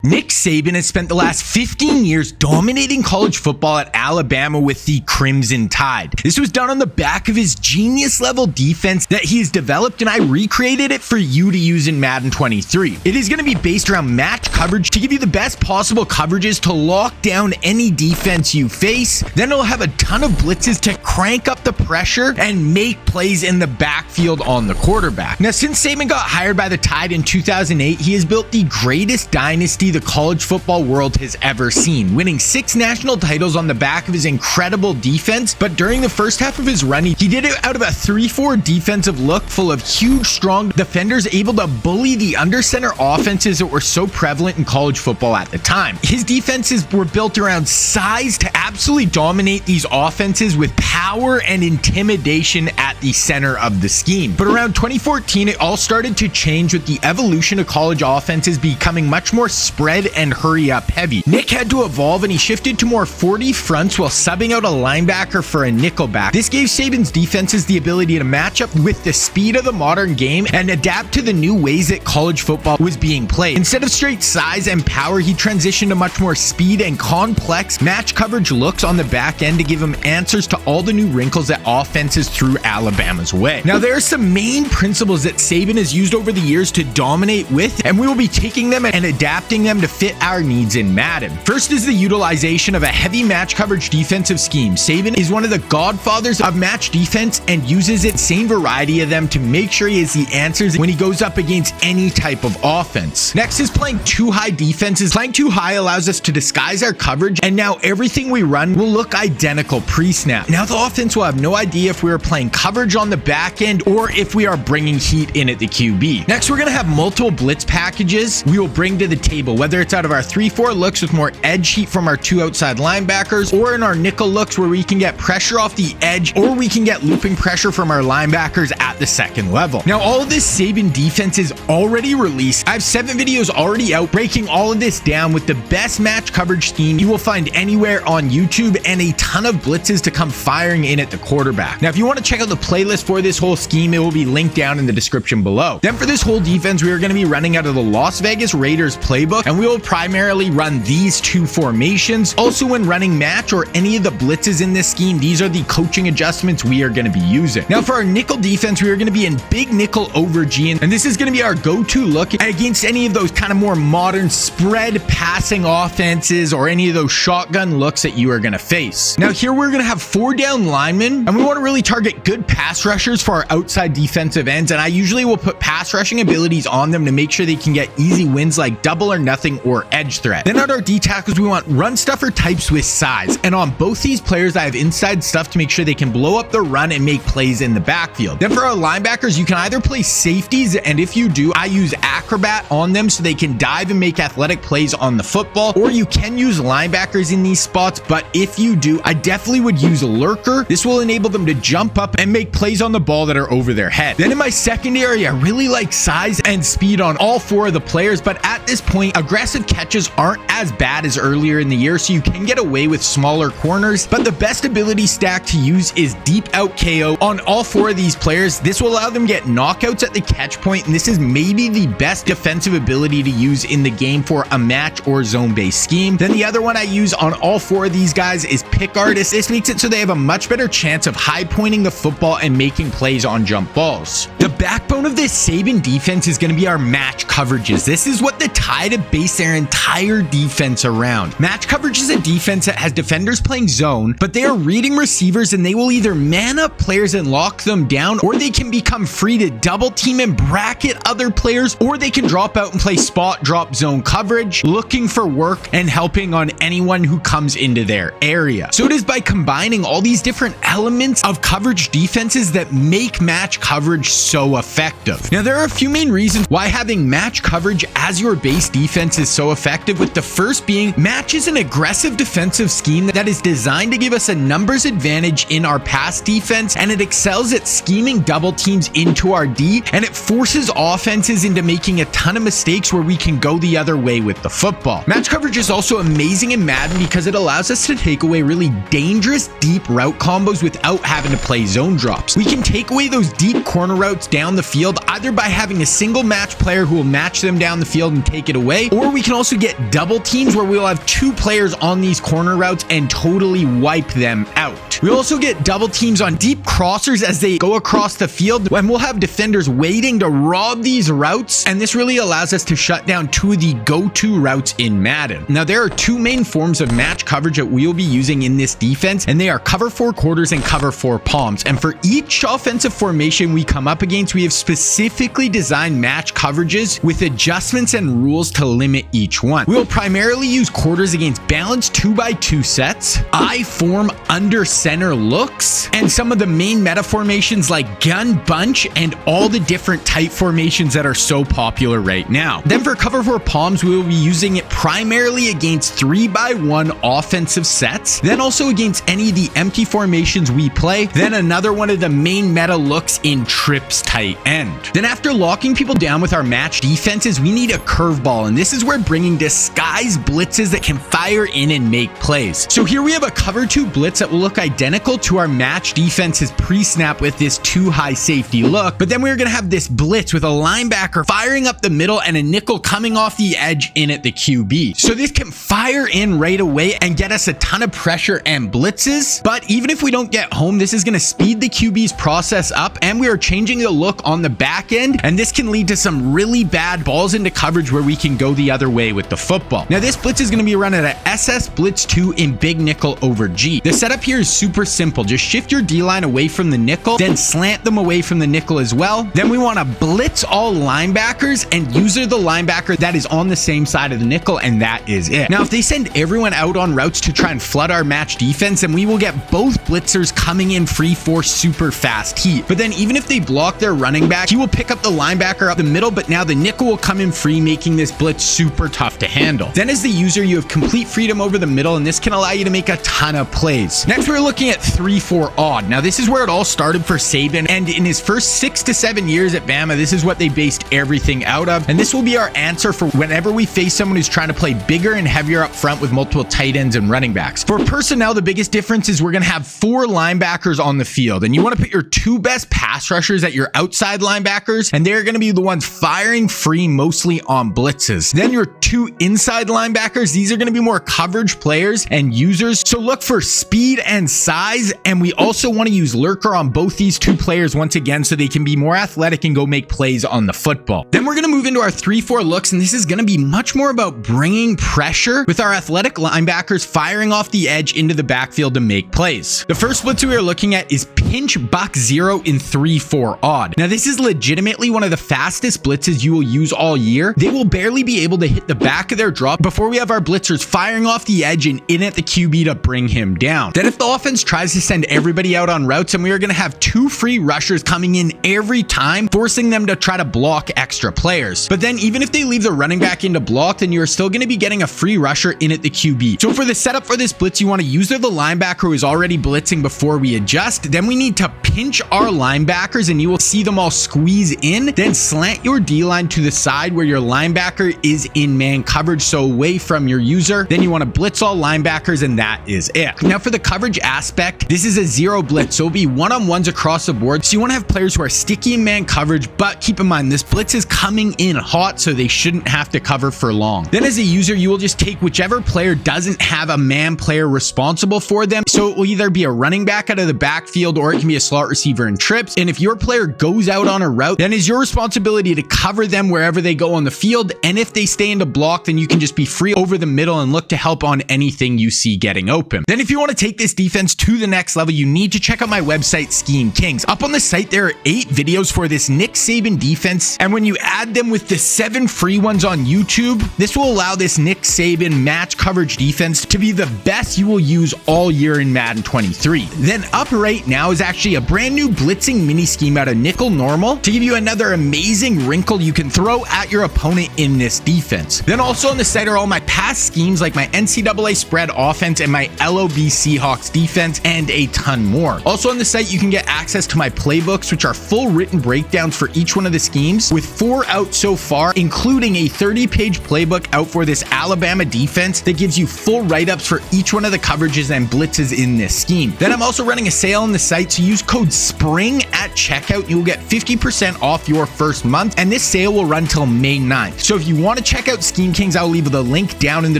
Nick Saban has spent the last 15 years dominating college football at Alabama with the Crimson Tide. This was done on the back of his genius level defense that he has developed, and I recreated it for you to use in Madden 23. It is going to be based around match coverage to give you the best possible coverages to lock down any defense you face. Then it'll have a ton of blitzes to crank up the pressure and make plays in the backfield on the quarterback. Now, since Saban got hired by the Tide in 2008, he has built the greatest dynasty the college football world has ever seen, winning 6 national titles on the back of his incredible defense. But during the first half of his run, he did it out of a 3-4 defensive look full of huge, strong defenders able to bully the under center offenses that were so prevalent in college football at the time. His defenses were built around size to absolutely dominate these offenses with power and intimidation at the center of the scheme. But around 2014, it all started to change with the evolution of college offenses becoming much more spread and hurry up heavy. Nick had to evolve, and he shifted to more 40 fronts while subbing out a linebacker for a nickelback. This gave Saban's defenses the ability to match up with the speed of the modern game and adapt to the new ways that college football was being played. Instead of straight size and power, he transitioned to much more speed and complex match coverage looks on the back end to give him answers to all the new wrinkles that offenses threw Alabama's way. Now, there are some main principles that Saban has used over the years to dominate with, and we will be taking them and adapting them to fit our needs in Madden. First is the utilization of a heavy match coverage defensive scheme. Saban is one of the godfathers of match defense and uses its same variety of them to make sure he has the answers when he goes up against any type of offense. Next is playing too high defenses. Playing too high allows us to disguise our coverage, and now everything we run will look identical pre-snap. Now the offense will have no idea if we are playing coverage on the back end or if we are bringing heat in at the QB. Next, we're going to have multiple blitz packages we will bring to the table, whether it's out of our 3-4 looks with more edge heat from our 2 outside linebackers, or in our nickel looks where we can get pressure off the edge, or we can get looping pressure from our linebackers at the second level. Now, all of this Saban defense is already released. I have 7 videos already out breaking all of this down with the best match coverage scheme you will find anywhere on YouTube, and a ton of blitzes to come firing in at the quarterback. Now, if you want to check out the playlist for this whole scheme, it will be linked down in the description below. Then for this whole defense, we are going to be running out of the Las Vegas Raiders playbook, and we will primarily run these 2 formations. Also, when running match or any of the blitzes in this scheme, these are the coaching adjustments we are going to be using. Now, for our nickel defense, we are going to be in big nickel over G, and this is going to be our go-to look against any of those kind of more modern spread passing offenses or any of those shotgun looks that you are going to face. Now, here we're going to have 4 down linemen, and we want to really target good pass rushers for our outside defensive ends, and I usually will put pass rushing abilities on them to make sure they can get easy wins like double or nothing or edge threat. Then at our D tackles, we want run stuffer types with size, and on both these players I have inside stuff to make sure they can blow up the run and make plays in the backfield. Then for our linebackers, you can either play safeties, and if you do, I use acrobat on them so they can dive and make athletic plays on the football, or you can use linebackers in these spots, but if you do, I definitely would use a lurker. This will enable them to jump up and make plays on the ball that are over their head. Then in my secondary, I really like size and speed on all 4 of the players, but at this point, aggressive catches aren't as bad as earlier in the year, so you can get away with smaller corners, but the best ability stack to use is deep out KO on all 4 of these players. This will allow them to get knockouts at the catch point, and this is maybe the best defensive ability to use in the game for a match or zone-based scheme. Then the other one I use on all 4 of these guys is pick artist. This makes it so they have a much better chance of high pointing the football and making plays on jump balls. The backbone of this Saban defense is going to be our match coverages. This is what the Tide have based their entire defense around. Match coverage is a defense that has defenders playing zone, but they are reading receivers, and they will either man up players and lock them down, or they can become free to double team and bracket other players, or they can drop out and play spot drop zone coverage, looking for work and helping on anyone who comes into their area. So it is by combining all these different elements of coverage defenses that make match coverage so effective. Now, there are a few main reasons why having match coverage as your base defense is so effective, with the first being match is an aggressive defensive scheme that is designed to give us a numbers advantage in our pass defense, and it excels at scheming double teams into our D, and it forces offenses into making a ton of mistakes where we can go the other way with the football. Match coverage is also amazing in Madden because it allows us to take away really dangerous deep route combos without having to play zone drops. We can take away those deep corner routes down down the field, either by having a single match player who will match them down the field and take it away, or we can also get double teams where we'll have 2 players on these corner routes and totally wipe them out. We also get double teams on deep crossers as they go across the field, when we'll have defenders waiting to rob these routes, and this really allows us to shut down 2 of the go-to routes in Madden. Now, there are 2 main forms of match coverage that we'll be using in this defense, and they are cover 4 quarters and cover 4 palms. And for each offensive formation we come up against, we have specifically designed match coverages with adjustments and rules to limit each one. We will primarily use quarters against balanced 2x2 sets, I form under center looks, and some of the main meta formations like gun bunch and all the different tight formations that are so popular right now. Then for cover 4 palms, we will be using it primarily against 3x1 offensive sets, then also against any of the empty formations we play, then another one of the main meta looks in trips tight end. Then after locking people down with our match defenses, we need a curveball, and this is where bringing disguise blitzes that can fire in and make plays. So here we have a cover 2 blitz that will look identical to our match defense's pre-snap with this 2 high safety look, but then we're going to have this blitz with a linebacker firing up the middle and a nickel coming off the edge in at the QB. So this can fire in right away and get us a ton of pressure and blitzes, but even if we don't get home, this is going to speed the QB's process up, and we are changing the look on the back end, and this can lead to some really bad balls into coverage where we can go the other way with the football. Now this blitz is going to be run at a SS Blitz 2 in big nickel over G. The setup here is super simple. Just shift your D-line away from the nickel, then slant them away from the nickel as well. Then we want to blitz all linebackers and user the linebacker that is on the same side of the nickel, and that is it. Now if they send everyone out on routes to try and flood our match defense, then we will get both blitzers coming in free for super fast heat. But then even if they block their running back, he will pick up the linebacker up the middle, but now the nickel will come in free, making this blitz super tough to handle. Then as the user, you have complete freedom over the middle, and this can allow you to make a ton of plays. Next, we're looking at 3-4 odd. Now this is where it all started for Saban, and in his first 6 to 7 years at Bama, this is what they based everything out of, and this will be our answer for whenever we face someone who's trying to play bigger and heavier up front with multiple tight ends and running backs. For personnel, the biggest difference is we're going to have 4 linebackers on the field, and you want to put your 2 best pass rushers at your outside linebackers, and they're going to be the ones firing free mostly on blitzes. Then your 2 inside linebackers, these are going to be more coverage players and users, so look for speed and size, and we also want to use lurker on both these 2 players once again so they can be more athletic and go make plays on the football. Then we're going to move into our 3-4 looks, and this is going to be much more about bringing pressure with our athletic linebackers firing off the edge into the backfield to make plays. The first blitz we are looking at is pinch buck 0 in 3-4 odd. Now this is legitimately one of the fastest blitzes you will use all year. They will barely be able to hit the back of their drop before we have our blitzers firing off the edge and in at the QB to bring him down. Then if the offense tries to send everybody out on routes, and we are going to have 2 free rushers coming in every time, forcing them to try to block extra players. But then even if they leave the running back in to block, then you're still going to be getting a free rusher in at the QB. So for the setup for this blitz, you want to use the linebacker who is already blitzing before we adjust. Then we need to pinch our linebackers, and you will see them all squeeze in. Then slant your D-line to the side where your linebacker is in man coverage, so away from your user. Then you want to blitz all linebackers, and that is it. Now for the coverage aspect, this is a 0 blitz, so it'll be one-on-ones across the board. So you want to have players who are sticky in man coverage, but keep in mind this blitz is coming in hot, so they shouldn't have to cover for long. Then as a user, you will just take whichever player doesn't have a man player responsible for them. So it will either be a running back out of the backfield, or it can be a slot receiver in trips. And if your player goes out on a route, then it's your responsibility to cover them wherever they go on the field. And if they stay into block, then you can just be free over the middle and look to help on anything you see getting open. Then if you want to take this defense to the next level, you need to check out my website, Scheme Kings. Up on the site, there are 8 videos for this Nick Saban defense. And when you add them with the 7 free ones on YouTube, this will allow this Nick Saban match coverage defense to be the best you will use all year in Madden 23. Then up right now is actually a brand new blitzing mini scheme out of nickel normal to give you another amazing wrinkle you can throw at your opponent in this defense. Then also on the site are all my past schemes like my NCAA spread offense and my LOB Seahawks defense and a ton more. Also on the site, you can get access to my playbooks, which are full written breakdowns for each one of the schemes, with 4 out so far, including a 30-page playbook out for this Alabama defense that gives you full write-ups for each one of the coverages and blitzes in this scheme. Then I'm also running a sale on the site website. So use code SPRING at checkout. You'll get 50% off your first month, and this sale will run till May 9th. So if you want to check out Scheme Kings, I'll leave the link down in the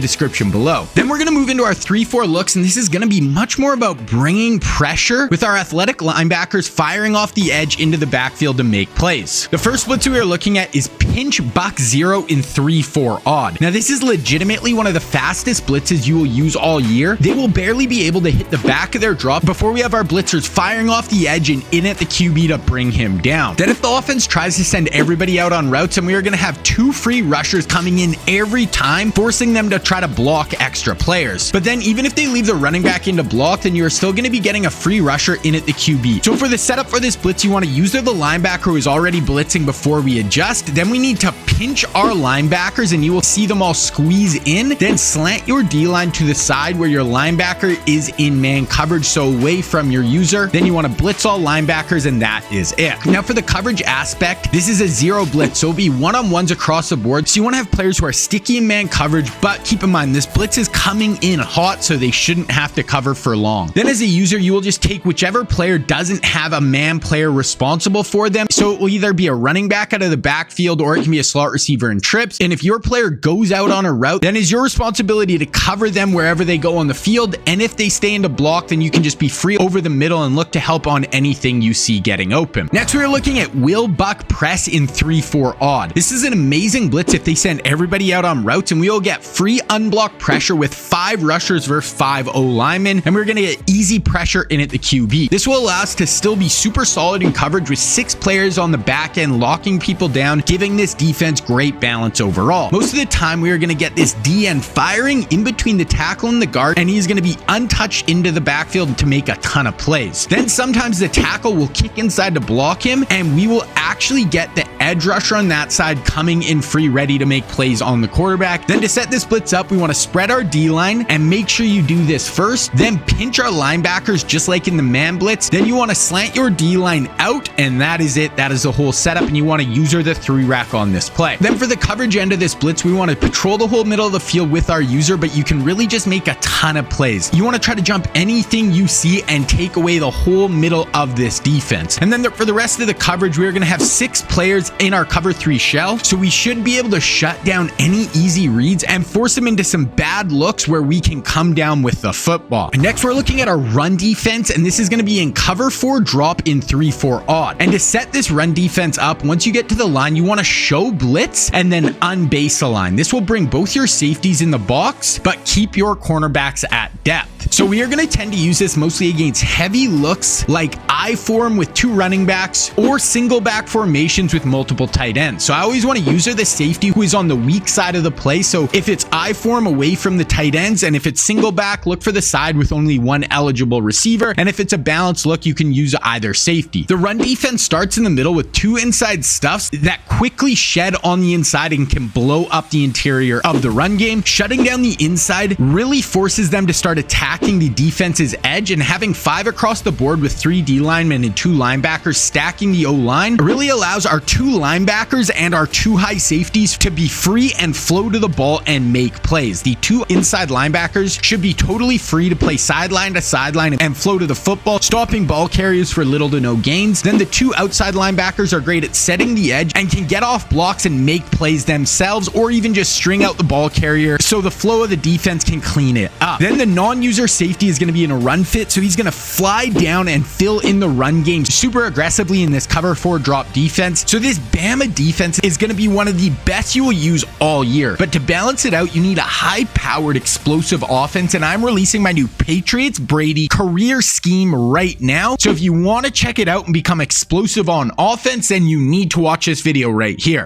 description below. Then we're going to move into our 3-4 looks, and this is going to be much more about bringing pressure with our athletic linebackers firing off the edge into the backfield to make plays. The first blitz we are looking at is pinch buck 0 in 3-4 odd. Now this is legitimately one of the fastest blitzes you will use all year. They will barely be able to hit the back of their drop before we have our blitzers firing off the edge and in at the QB to bring him down. Then if the offense tries to send everybody out on routes, and we are going to have 2 free rushers coming in every time, forcing them to try to block extra players. But then even if they leave the running back in to block, then you're still going to be getting a free rusher in at the QB. So for the setup for this blitz, you want to use the linebacker who is already blitzing before we adjust. Then we need to pinch our linebackers, and you will see them all squeeze in. Then slant your D-line to the side where your linebacker is in man coverage, so away from your user. Then you want to blitz all linebackers, and that is it. Now for the coverage aspect, this is a 0 blitz, so it'll be one-on-ones across the board. So you want to have players who are sticky in man coverage, but keep in mind this blitz is coming in hot, so they shouldn't have to cover for long. Then as a user, you will just take whichever player doesn't have a man player responsible for them. So it will either be a running back out of the backfield, or it can be a slot receiver in trips. And if your player goes out on a route, then it's your responsibility to cover them wherever they go on the field. And if they stay into block, then you can just be free over the middle and look to help on anything you see getting open. Next, we're looking at will buck press in 3-4 odd. This is an amazing blitz if they send everybody out on routes, and we will get free unblocked pressure with 5 rushers versus 5 O linemen, and we're going to get easy pressure in at the QB. This will allow us to still be super solid in coverage with 6 players on the back end locking people down, giving this defense great balance overall. Most of the time, we are going to get this DN firing in between the tackle and the guard, and he's going to be untouched into the backfield to make a ton of plays. Then sometimes the tackle will kick inside to block him, and we will actually get the edge rusher on that side coming in free, ready to make plays on the quarterback. Then to set this blitz up, we want to spread our D-line, and make sure you do this first, then pinch our linebackers just like in the man blitz. Then you want to slant your D-line out, and that is it. That is the whole setup, and you want to user the 3 rack on this play. Then for the coverage end of this blitz, we want to patrol the whole middle of the field with our user, but you can really just make a ton of plays. You want to try to jump anything you see and take away the whole middle of this defense. And then for the rest of the coverage, we're going to have 6 players in our cover 3 shell, so we should be able to shut down any easy reads and force them into some bad looks where we can come down with the football. Next, we're looking at our run defense, and this is going to be in cover 4 drop in 3-4 odd. And to set this run defense up, once you get to the line, you want to show blitz and then unbase align. This will bring both your safeties in the box, but keep your cornerbacks at depth. So we are going to tend to use this mostly against heavy looks like I form with 2 running backs, or single back formations with multiple tight ends. So I always want to user the safety who is on the weak side of the play. So if it's I form, away from the tight ends, and if it's single back, look for the side with only 1 eligible receiver. And if it's a balanced look, you can use either safety. The run defense starts in the middle with 2 inside stuffs that quickly shed on the inside and can blow up the interior of the run game. Shutting down the inside really forces them to start attacking the defense's edge, and having 5 across the board with 3 D linemen and 2 linebackers stacking the O line really allows our 2 linebackers and our 2 high safeties to be free and flow to the ball and make plays. The 2 inside linebackers should be totally free to play sideline to sideline and flow to the football, stopping ball carriers for little to no gains. Then the 2 outside linebackers are great at setting the edge and can get off blocks and make plays themselves, or even just string out the ball carrier so the flow of the defense can clean it up. Then the non-user safety is going to be in a run fit, so he's going to fly down and fill in the run game super aggressively in this cover 4 drop defense. So this Bama defense is going to be one of the best you will use all year. But to balance it out, you need a high-powered explosive offense, and I'm releasing my new Patriots Brady career scheme right now. So if you want to check it out and become explosive on offense, then you need to watch this video right here.